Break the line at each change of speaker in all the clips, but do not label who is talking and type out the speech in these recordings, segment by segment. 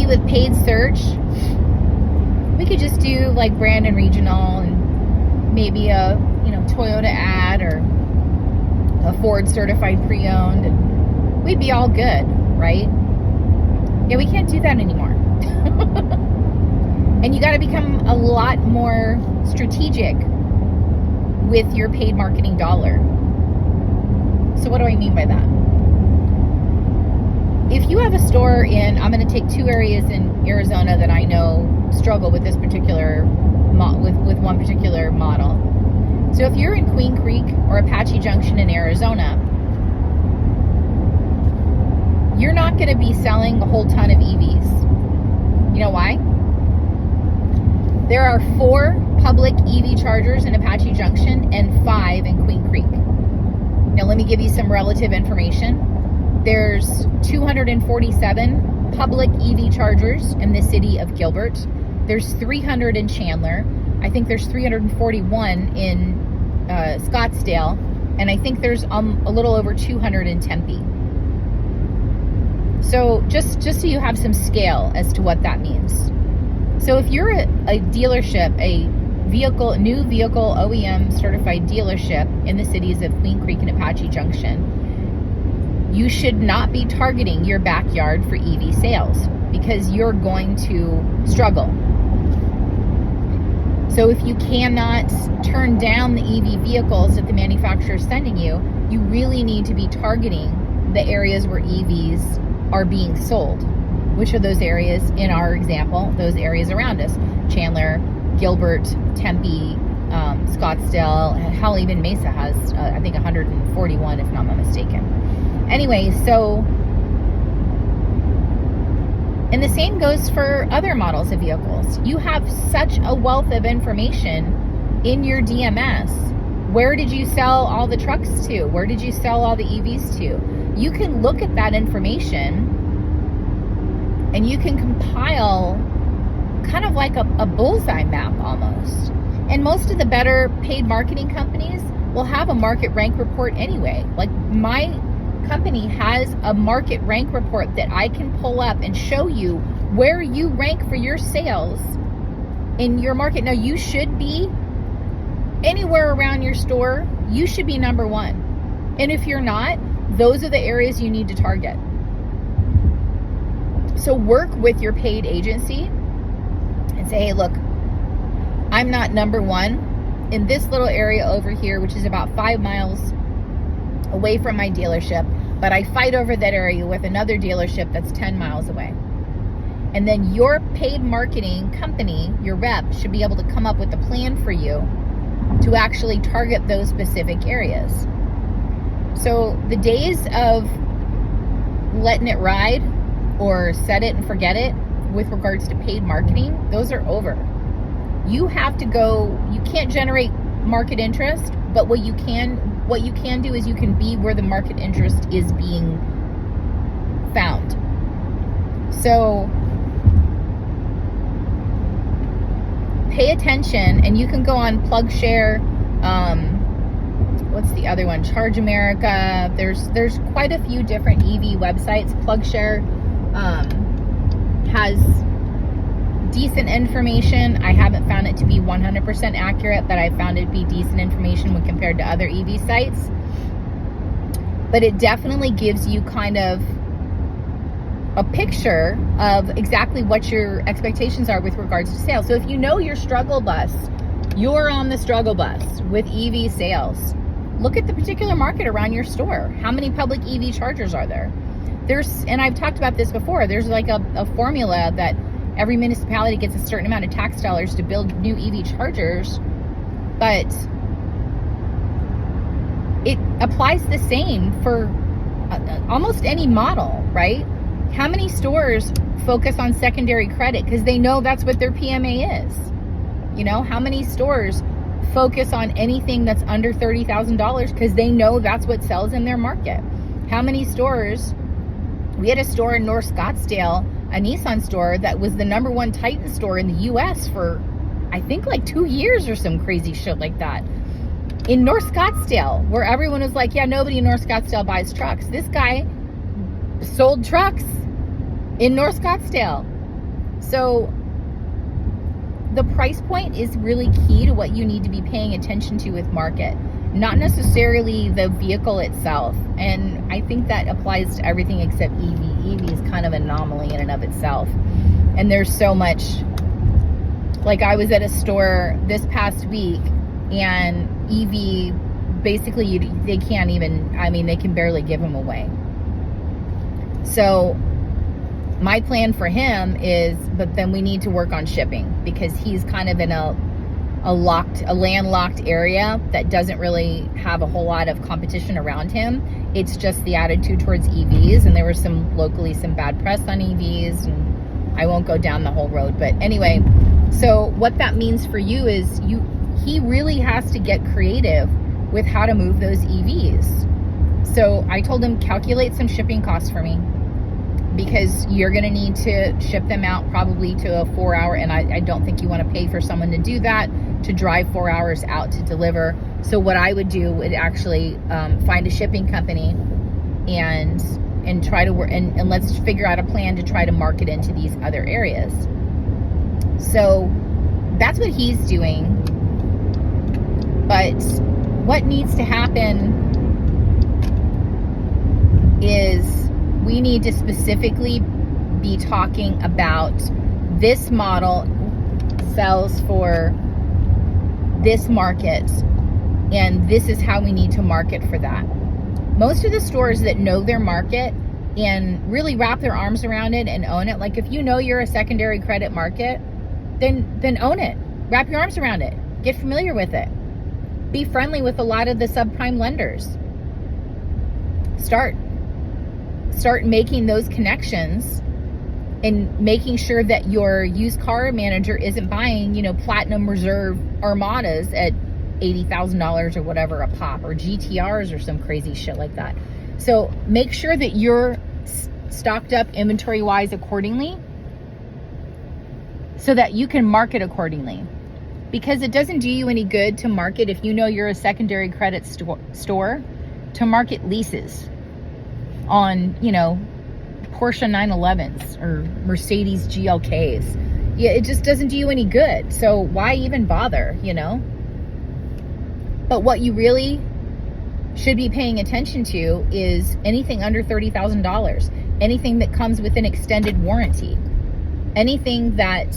maybe with paid search, we could just do like brand and regional and maybe a, Toyota ad or a Ford certified pre-owned, and we'd be all good, right? Yeah, we can't do that anymore. And you got to become a lot more strategic with your paid marketing dollar. So what do I mean by that? If you have a store I'm going to take 2 areas in Arizona that I know struggle with this particular, with one particular model. So if you're in Queen Creek or Apache Junction in Arizona, you're not going to be selling a whole ton of EVs. You know why? There are 4 public EV chargers in Apache Junction and 5 in Queen Creek. Now let me give you some relative information. There's 247 public EV chargers in the city of Gilbert. There's 300 in Chandler. I think there's 341 in Scottsdale. And I think there's a little over 200 in Tempe. So just so you have some scale as to what that means. So if you're a dealership, a new vehicle OEM certified dealership in the cities of Queen Creek and Apache Junction, you should not be targeting your backyard for EV sales because you're going to struggle. So if you cannot turn down the EV vehicles that the manufacturer is sending you, you really need to be targeting the areas where EVs are being sold. Which are those areas in our example, those areas around us? Chandler, Gilbert, Tempe, Scottsdale, hell, even Mesa has, I think, 141, if I'm not mistaken. Anyway, so, and the same goes for other models of vehicles. You have such a wealth of information in your DMS. Where did you sell all the trucks to? Where did you sell all the EVs to? You can look at that information and you can compile kind of like a bullseye map almost. And most of the better paid marketing companies will have a market rank report anyway. Like my company has a market rank report that I can pull up and show you where you rank for your sales in your market. Now you should be anywhere around your store, you should be number 1. And if you're not, those are the areas you need to target. So work with your paid agency and say, hey, look, I'm not number 1 in this little area over here, which is about 5 miles away from my dealership, but I fight over that area with another dealership that's 10 miles away. And then your paid marketing company, your rep, should be able to come up with a plan for you to actually target those specific areas. So the days of letting it ride or set it and forget it with regards to paid marketing, those are over. You have to go, you can't generate market interest, but what you can do is you can be where the market interest is being found. So pay attention, and you can go on PlugShare, what's the other one? Charge America. There's quite a few different EV websites. PlugShare has decent information. I haven't found it to be 100% accurate, but I found it to be decent information when compared to other EV sites. But it definitely gives you kind of a picture of exactly what your expectations are with regards to sales. So if you know your struggle bus, you're on the struggle bus with EV sales, look at the particular market around your store. How many public EV chargers are there? And I've talked about this before, there's like a formula that every municipality gets a certain amount of tax dollars to build new EV chargers, but it applies the same for almost any model, right? How many stores focus on secondary credit because they know that's what their PMA is? You know, how many stores focus on anything that's under $30,000 because they know that's what sells in their market? How many stores? We had a store in North Scottsdale, a Nissan store that was the #1 Titan store in the US for, I think, like 2 years or some crazy shit like that. In North Scottsdale, where everyone was like, yeah, nobody in North Scottsdale buys trucks. This guy sold trucks in North Scottsdale. So the price point is really key to what you need to be paying attention to with market, not necessarily the vehicle itself. And I think that applies to everything except EV. EV is kind of an anomaly in and of itself. And there's so much, like I was at a store this past week and EV, basically they can't even, they can barely give them away. So my plan for him is, but then we need to work on shipping because he's kind of in a landlocked area that doesn't really have a whole lot of competition around him. It's just the attitude towards EVs, and there was some bad press on EVs, and I won't go down the whole road. But anyway, so what that means for you is he really has to get creative with how to move those EVs. So I told him, calculate some shipping costs for me, because you're going to need to ship them out probably to a 4-hour, and I don't think you want to pay for someone to do that, to drive 4 hours out to deliver. So what I would do would actually find a shipping company and try to work, and let's figure out a plan to try to market into these other areas. So that's what he's doing. But what needs to happen is we need to specifically be talking about this model sells for this market, and this is how we need to market for that. Most of the stores that know their market and really wrap their arms around it and own it, like if you know you're a secondary credit market, then own it. Wrap your arms around it. Get familiar with it. Be friendly with a lot of the subprime lenders. Start making those connections and making sure that your used car manager isn't buying, platinum reserve Armadas at $80,000 or whatever a pop, or GTRs or some crazy shit like that. So make sure that you're stocked up inventory wise accordingly so that you can market accordingly. Because it doesn't do you any good to market if you know you're a secondary credit store to market leases on, Porsche 911s or Mercedes GLKs. Yeah, it just doesn't do you any good. So why even bother, But what you really should be paying attention to is anything under $30,000, anything that comes with an extended warranty, anything that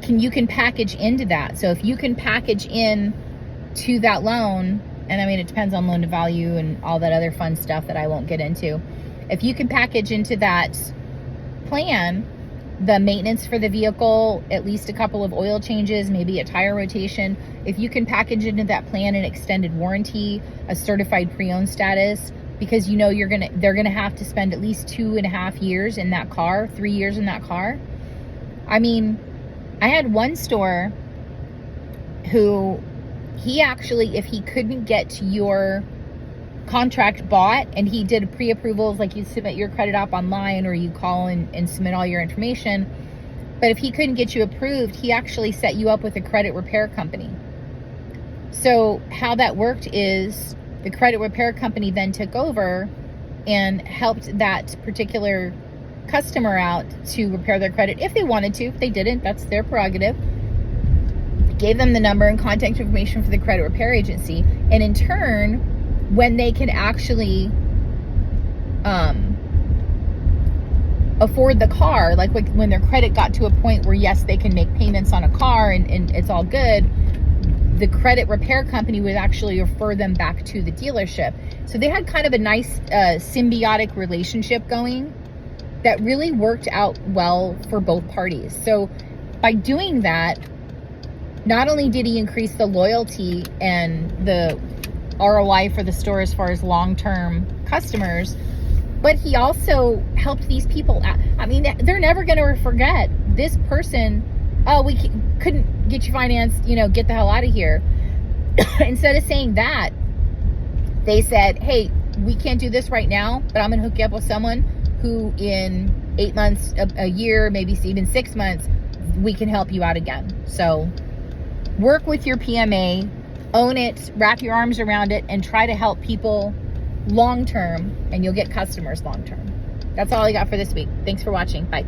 you can package into that. So if you can package in to that loan, and it depends on loan to value and all that other fun stuff that I won't get into. If you can package into that plan the maintenance for the vehicle, at least a couple of oil changes, maybe a tire rotation, if you can package into that plan an extended warranty, a certified pre-owned status, because they're gonna have to spend at least 2.5 years in that car, 3 years in that car. I had one store who he actually, if he couldn't get your contract bought, and he did pre-approvals, like you submit your credit app online or you call and submit all your information, but if he couldn't get you approved, he actually set you up with a credit repair company. So how that worked is the credit repair company then took over and helped that particular customer out to repair their credit if they wanted to. If they didn't, that's their prerogative. Gave them the number and contact information for the credit repair agency, and in turn, when they can actually afford the car, like when their credit got to a point where yes, they can make payments on a car and it's all good, the credit repair company would actually refer them back to the dealership. So they had kind of a nice symbiotic relationship going that really worked out well for both parties. So by doing that, not only did he increase the loyalty and the ROI for the store as far as long-term customers, but he also helped these people out. They're never going to forget this person. Oh, we couldn't get you financed, get the hell out of here. Instead of saying that, they said, hey, we can't do this right now, but I'm going to hook you up with someone who in 8 months, a year, maybe even 6 months, we can help you out again. So work with your PMA, own it, wrap your arms around it, and try to help people long-term, and you'll get customers long-term. That's all I got for this week. Thanks for watching. Bye.